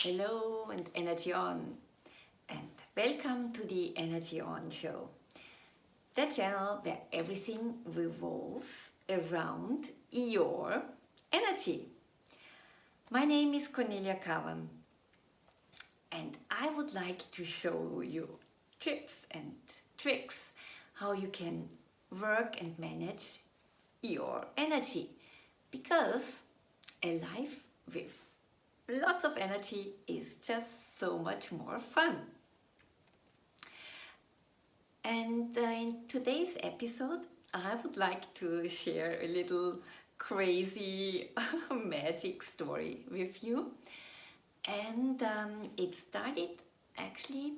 Hello and Energy On, and welcome to the Energy On show, the channel where everything revolves around your energy. My name is Cornelia Kavan, and I would like to show you tips and tricks how you can work and manage your energy, because a life with lots of energy is just so much more fun. And in today's episode, I would like to share a little crazy magic story with you. And it started actually,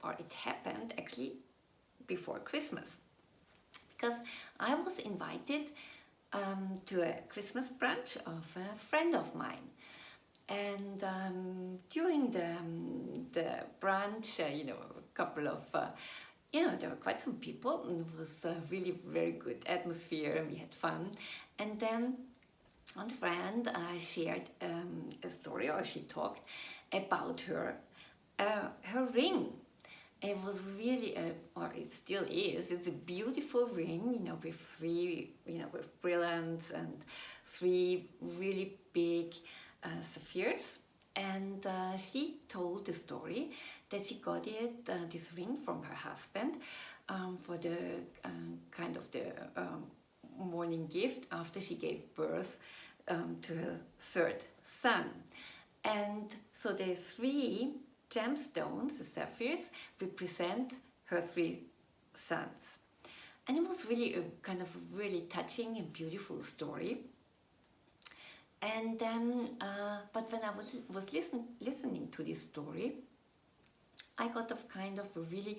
or it happened actually before Christmas. Because I was invited to a Christmas brunch of a friend of mine. And during the brunch, a couple of, there were quite some people, and it was a really very good atmosphere, and we had fun. And then one friend shared a story, or she talked about her ring. It was really, or it still is, it's a beautiful ring, with three, with brilliants and three really big sapphires. And she told the story that she got this ring from her husband for the kind of the morning gift after she gave birth to her third son. And so the three gemstones, the sapphires, represent her three sons. And it was really a kind of really touching and beautiful story. And then, but when I was listening to this story, I got a kind of a really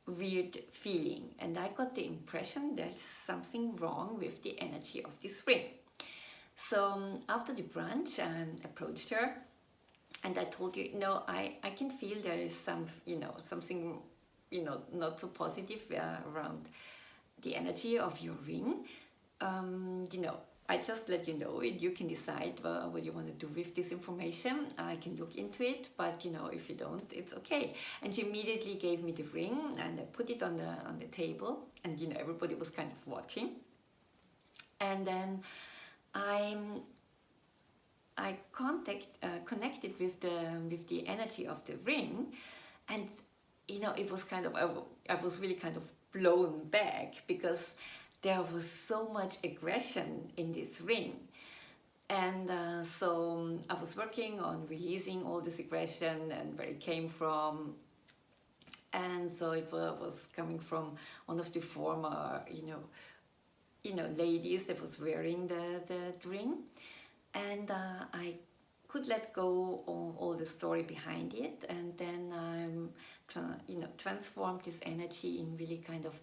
weird feeling, and I got the impression there's something wrong with the energy of this ring. So after the brunch, I approached her, and I told you, I can feel there is something, not so positive around the energy of your ring. I just let you know it. You can decide what you want to do with this information. I can look into it, but if you don't, it's okay. And she immediately gave me the ring, and I put it on the table, and everybody was kind of watching. And then I connected with the energy of the ring, and it was kind of I was really kind of blown back, because there was so much aggression in this ring. And so I was working on releasing all this aggression and where it came from. And so it was coming from one of the former, ladies that was wearing the ring. And I could let go of all the story behind it. And then transformed this energy in really kind of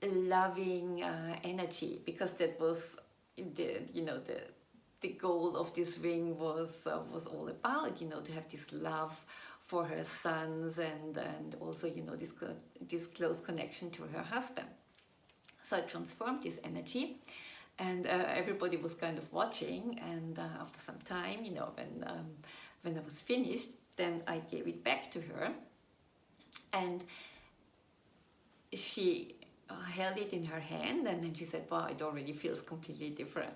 loving energy, because that was the goal of this ring was all about, to have this love for her sons, and also this close connection to her husband. So I transformed this energy, and everybody was kind of watching. And after some time, when I was finished, then I gave it back to her, and she held it in her hand, and then she said, wow, it already feels completely different,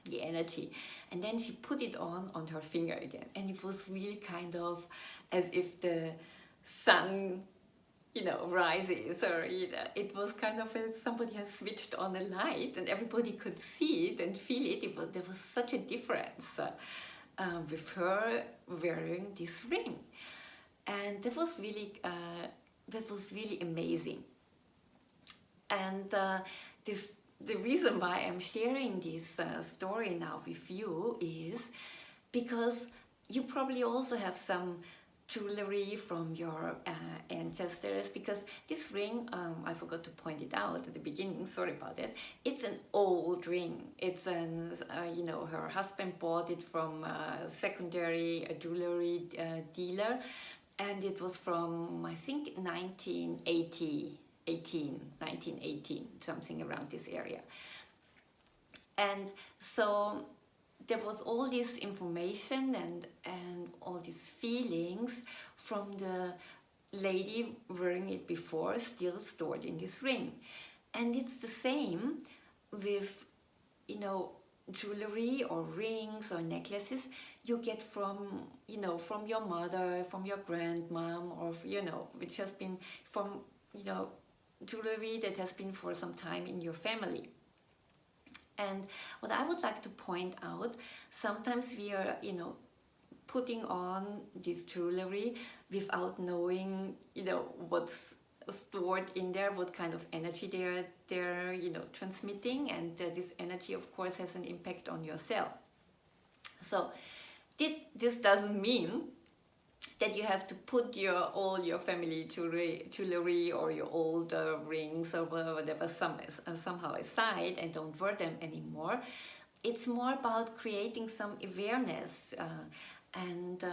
the energy. And then she put it on her finger again, and it was really kind of as if the sun rises, or it was kind of as somebody has switched on a light, and everybody could see it and feel it. There was such a difference with her wearing this ring, and that was really amazing. And the reason why I'm sharing this story now with you is because you probably also have some jewelry from your ancestors, because this ring, I forgot to point it out at the beginning, sorry about that. It's an old ring. It's her husband bought it from a secondary jewelry dealer, and it was from, I think, 1918, something around this area. And so there was all this information, and all these feelings from the lady wearing it before, still stored in this ring. And it's the same with, you know, jewelry or rings or necklaces you get from, you know, from your mother, from your grandmom, or, you know, which has been from, you know, jewelry that has been for some time in your family. And what I would like to point out, sometimes we are, you know, putting on this jewelry without knowing, you know, what's stored in there, what kind of energy they're you know, transmitting, and this energy, of course, has an impact on yourself. So this doesn't mean that you have to put all your family jewelry or your old rings or whatever somehow aside and don't wear them anymore. It's more about creating some awareness, and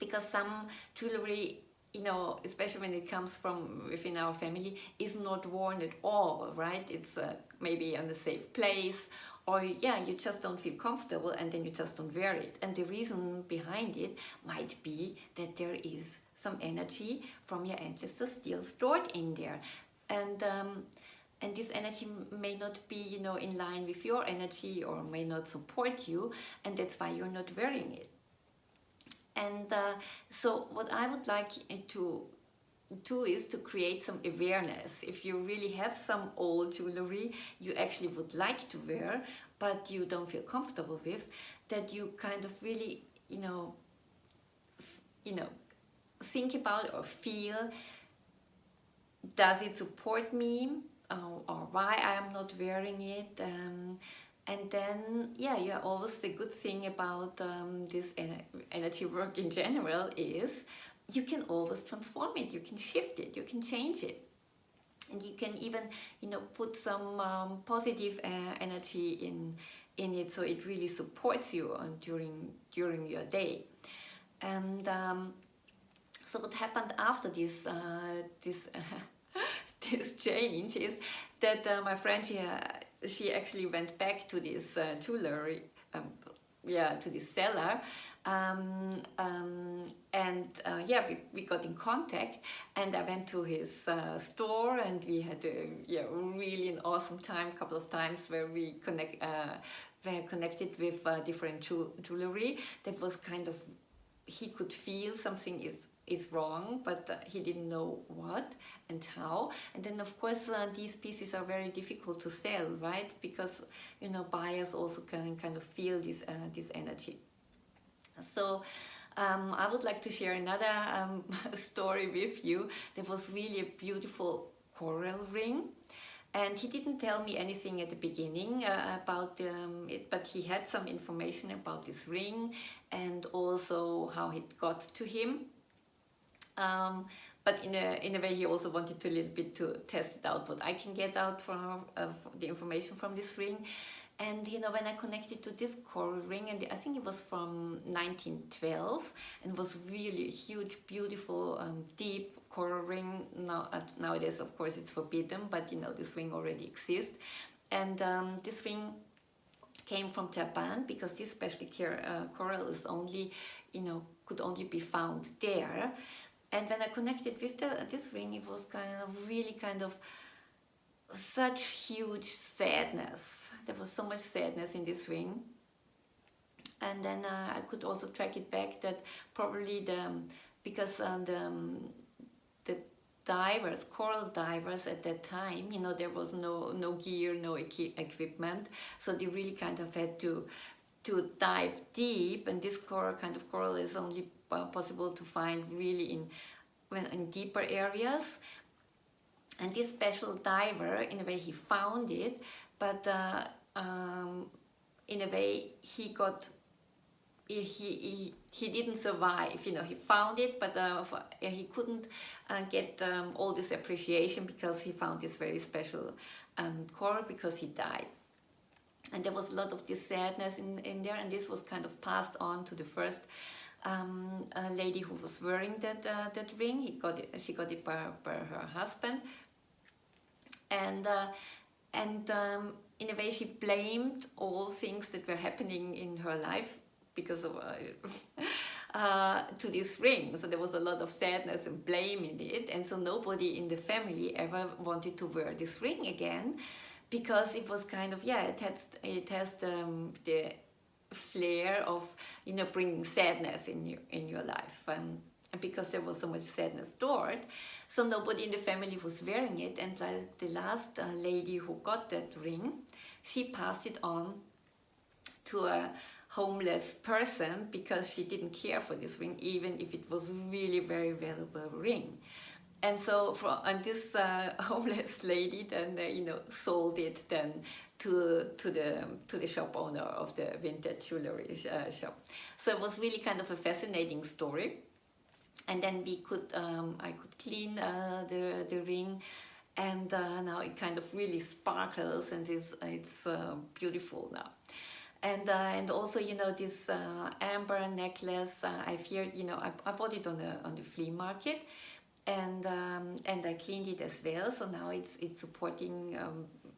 because some jewelry, you know, especially when it comes from within our family, is not worn at all, right? It's maybe on a safe place, or yeah, you just don't feel comfortable and then you just don't wear it. And the reason behind it might be that there is some energy from your ancestors still stored in there. And this energy may not be, you know, in line with your energy, or may not support you, and that's why you're not wearing it. And so what I would like to do is to create some awareness. If you really have some old jewelry you actually would like to wear, but you don't feel comfortable with, that you kind of really, you know, think about or feel, does it support me, or why I am not wearing it? And then, yeah, always the good thing about this energy work in general is you can always transform it, you can shift it, you can change it. And you can even, you know, put some positive energy in it, so it really supports you during your day. And so what happened after this this change is that my friend, she actually went back to this jewelry, to this seller, we got in contact, and I went to his store, and we had really an awesome time, a couple of times where we were connected with different jewelry that was kind of, he could feel something is wrong, but he didn't know what and how. And then of course these pieces are very difficult to sell, right? Because, you know, buyers also can kind of feel this energy. So I would like to share another story with you. There was really a beautiful coral ring, and he didn't tell me anything at the beginning about it, but he had some information about this ring and also how it got to him. But in a way, he also wanted to a little bit to test it out, what I can get out from the information from this ring. And, you know, when I connected to this coral ring, and I think it was from 1912, and was really a huge, beautiful, deep coral ring. Nowadays, of course, it's forbidden, but, you know, this ring already exists. And this ring came from Japan, because this special coral is only, you know, could only be found there. And when I connected with this ring, it was really such huge sadness. There was so much sadness in this ring. And then I could also track it back that probably because the divers, coral divers at that time, you know, there was no gear, no equipment, so they really kind of had to dive deep, and this coral is only possible to find really in deeper areas. And this special diver, in a way, he found it, but in a way he didn't survive. You know, he found it, but he couldn't get all this appreciation, because he found this very special coral, because he died. And there was a lot of this sadness in there, and this was kind of passed on to the first lady who was wearing that ring. She got it by her husband, and in a way she blamed all things that were happening in her life because of to this ring. So there was a lot of sadness and blame in it, and so nobody in the family ever wanted to wear this ring again, because it was kind of, yeah, it has the flair of, you know, bringing sadness in your life, and because there was so much sadness stored, so nobody in the family was wearing it. And like the last lady who got that ring, she passed it on to a homeless person because she didn't care for this ring, even if it was really very valuable ring. And so and this homeless lady then you know, sold it then to the shop owner of the vintage jewelry shop. So it was really kind of a fascinating story. And then I could clean the ring, and now it kind of really sparkles, and it's beautiful now. And also, you know, this amber necklace, I've heard, you know, I bought it on the flea market, and I cleaned it as well. So now it's supporting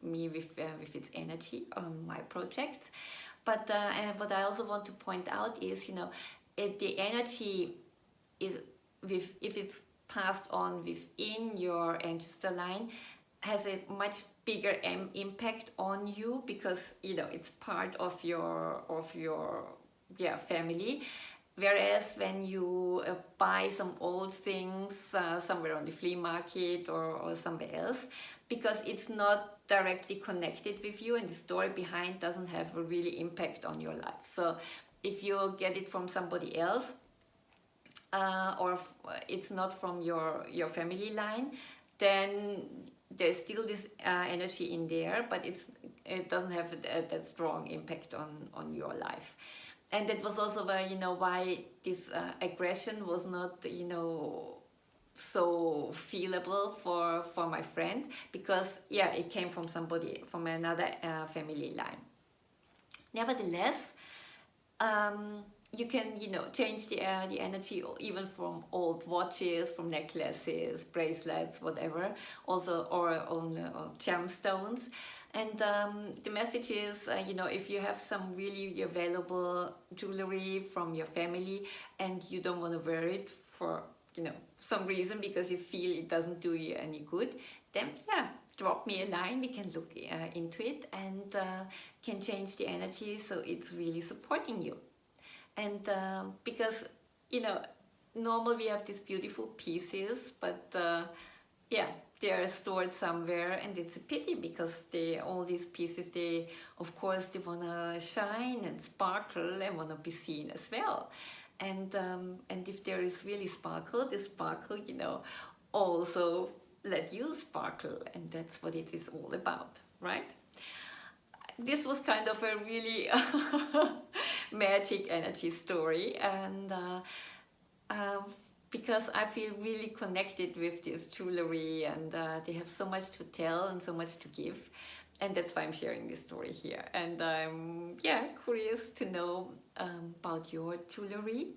me with its energy on my projects. But and what I also want to point out is, you know, the energy is, if it's passed on within your ancestor line, has a much bigger impact on you, because, you know, it's part of your family. Whereas when you buy some old things somewhere on the flea market or somewhere else, because it's not directly connected with you, and the story behind doesn't have a really impact on your life. So if you get it from somebody else, or it's not from your family line, then there's still this energy in there, but it doesn't have that strong impact on your life. And that was also why, you know, why this aggression was not, you know, so feelable for my friend, because yeah, it came from somebody from another family line. Nevertheless, you can, you know, change the energy even from old watches, from necklaces, bracelets, whatever, also, or on gemstones. And the message is, you know, if you have some really valuable jewelry from your family and you don't want to wear it for, you know, some reason, because you feel it doesn't do you any good, then yeah, drop me a line. We can look into it, and can change the energy so it's really supporting you. And because, you know, normally we have these beautiful pieces, but yeah, they are stored somewhere, and it's a pity, because all these pieces, they, of course, they want to shine and sparkle and want to be seen as well. And if there is really sparkle, the sparkle, you know, also let you sparkle, and that's what it is all about, right? This was kind of a really magic energy story, and because I feel really connected with this jewelry, and they have so much to tell and so much to give, and that's why I'm sharing this story here. And I'm curious to know about your jewelry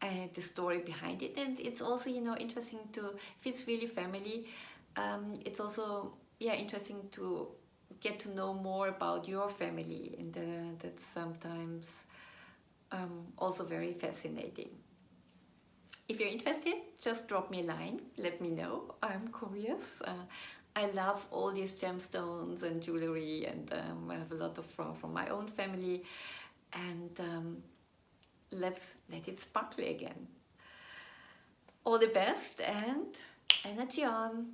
and the story behind it. And it's also, you know, interesting to, if it's really family, it's also interesting to get to know more about your family, and that's sometimes also very fascinating. If you're interested, just drop me a line, let me know. I'm curious. I love all these gemstones and jewelry, and I have a lot of from my own family, and let's let it sparkle again. All the best, and energy on.